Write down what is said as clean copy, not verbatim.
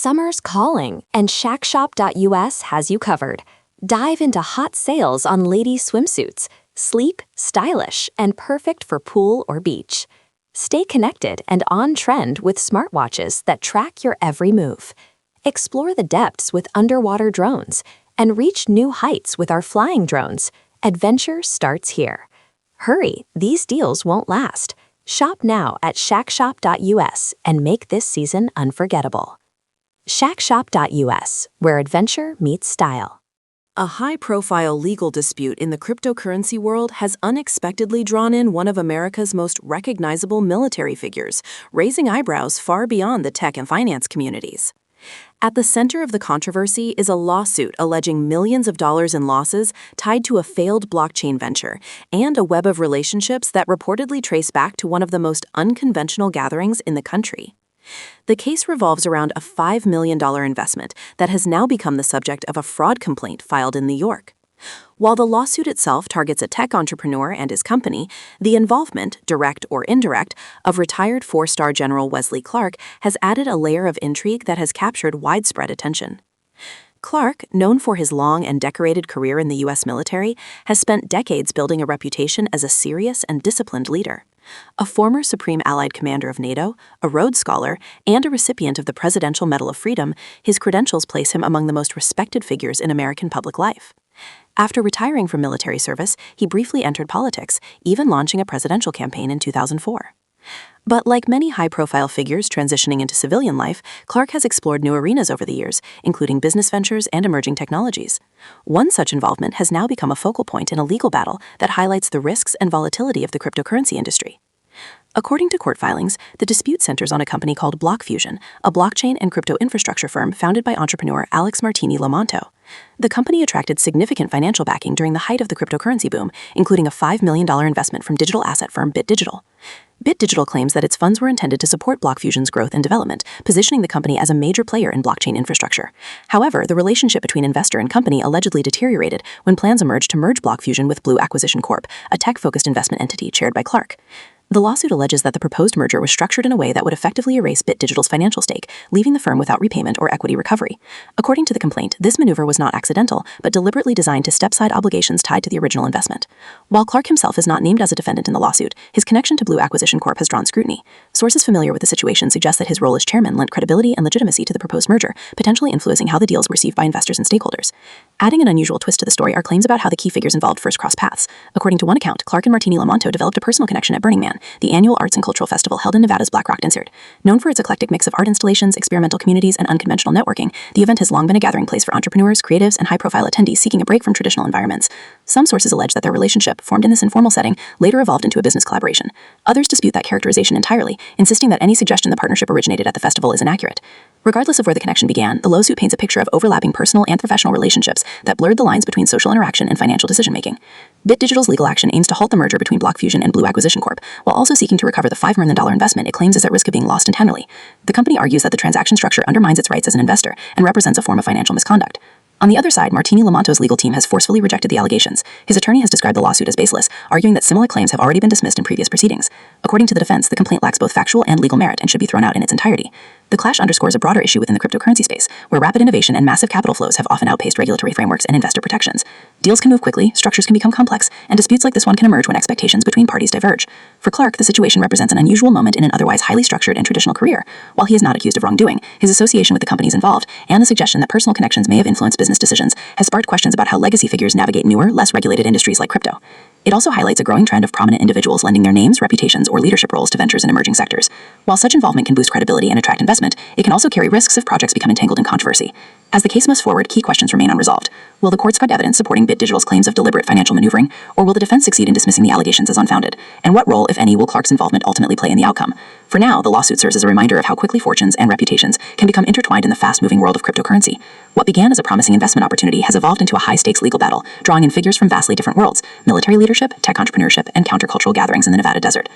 Summer's calling, and Shackshop.us has you covered. Dive into hot sales on ladies' swimsuits, sleek, stylish, and perfect for pool or beach. Stay connected and on trend with smartwatches that track your every move. Explore the depths with underwater drones, and reach new heights with our flying drones. Adventure starts here. Hurry, these deals won't last. Shop now at shackshop.us and make this season unforgettable. Shackshop.us, where adventure meets style. A high-profile legal dispute in the cryptocurrency world has unexpectedly drawn in one of America's most recognizable military figures, raising eyebrows far beyond the tech and finance communities. At the center of the controversy is a lawsuit alleging millions of dollars in losses tied to a failed blockchain venture and a web of relationships that reportedly trace back to one of the most unconventional gatherings in the country. The case revolves around a $5 million investment that has now become the subject of a fraud complaint filed in New York. While the lawsuit itself targets a tech entrepreneur and his company, the involvement, direct or indirect, of retired four-star General Wesley Clark has added a layer of intrigue that has captured widespread attention. Clark, known for his long and decorated career in the U.S. military, has spent decades building a reputation as a serious and disciplined leader. A former Supreme Allied Commander of NATO, a Rhodes Scholar, and a recipient of the Presidential Medal of Freedom, his credentials place him among the most respected figures in American public life. After retiring from military service, he briefly entered politics, even launching a presidential campaign in 2004. But like many high-profile figures transitioning into civilian life, Clark has explored new arenas over the years, including business ventures and emerging technologies. One such involvement has now become a focal point in a legal battle that highlights the risks and volatility of the cryptocurrency industry. According to court filings, the dispute centers on a company called Blockfusion, a blockchain and crypto infrastructure firm founded by entrepreneur Alex Martini Lamonto. The company attracted significant financial backing during the height of the cryptocurrency boom, including a $5 million investment from digital asset firm BitDigital. BitDigital claims that its funds were intended to support Blockfusion's growth and development, positioning the company as a major player in blockchain infrastructure. However, the relationship between investor and company allegedly deteriorated when plans emerged to merge Blockfusion with Blue Acquisition Corp, a tech-focused investment entity chaired by Clark. The lawsuit alleges that the proposed merger was structured in a way that would effectively erase BitDigital's financial stake, leaving the firm without repayment or equity recovery. According to the complaint, this maneuver was not accidental, but deliberately designed to step-side obligations tied to the original investment. While Clark himself is not named as a defendant in the lawsuit, his connection to Blue Acquisition Corp has drawn scrutiny. Sources familiar with the situation suggest that his role as chairman lent credibility and legitimacy to the proposed merger, potentially influencing how the deals were received by investors and stakeholders. Adding an unusual twist to the story are claims about how the key figures involved first crossed paths. According to one account, Clark and Martini Lamonto developed a personal connection at Burning Man, the annual arts and cultural festival held in Nevada's Black Rock Desert. Known for its eclectic mix of art installations, experimental communities, and unconventional networking, the event has long been a gathering place for entrepreneurs, creatives, and high-profile attendees seeking a break from traditional environments. Some sources allege that their relationship, formed in this informal setting, later evolved into a business collaboration. Others dispute that characterization entirely, insisting that any suggestion the partnership originated at the festival is inaccurate. Regardless of where the connection began, the lawsuit paints a picture of overlapping personal and professional relationships that blurred the lines between social interaction and financial decision-making. BitDigital's legal action aims to halt the merger between Blockfusion and Blue Acquisition Corp, while also seeking to recover the $5 million investment it claims is at risk of being lost entirely. The company argues that the transaction structure undermines its rights as an investor and represents a form of financial misconduct. On the other side, Martini Lamonto's legal team has forcefully rejected the allegations. His attorney has described the lawsuit as baseless, arguing that similar claims have already been dismissed in previous proceedings. According to the defense, the complaint lacks both factual and legal merit and should be thrown out in its entirety. The clash underscores a broader issue within the cryptocurrency space, where rapid innovation and massive capital flows have often outpaced regulatory frameworks and investor protections. Deals can move quickly, structures can become complex, and disputes like this one can emerge when expectations between parties diverge. For Clark, the situation represents an unusual moment in an otherwise highly structured and traditional career. While he is not accused of wrongdoing, his association with the companies involved, and the suggestion that personal connections may have influenced business decisions, has sparked questions about how legacy figures navigate newer, less regulated industries like crypto. It also highlights a growing trend of prominent individuals lending their names, reputations, or leadership roles to ventures in emerging sectors. While such involvement can boost credibility and attract investment, it can also carry risks if projects become entangled in controversy. As the case moves forward, key questions remain unresolved. Will the courts find evidence supporting BitDigital's claims of deliberate financial maneuvering, or will the defense succeed in dismissing the allegations as unfounded? And what role, if any, will Clark's involvement ultimately play in the outcome? For now, the lawsuit serves as a reminder of how quickly fortunes and reputations can become intertwined in the fast-moving world of cryptocurrency. What began as a promising investment opportunity has evolved into a high-stakes legal battle, drawing in figures from vastly different worlds: military leadership, tech entrepreneurship, and countercultural gatherings in the Nevada desert.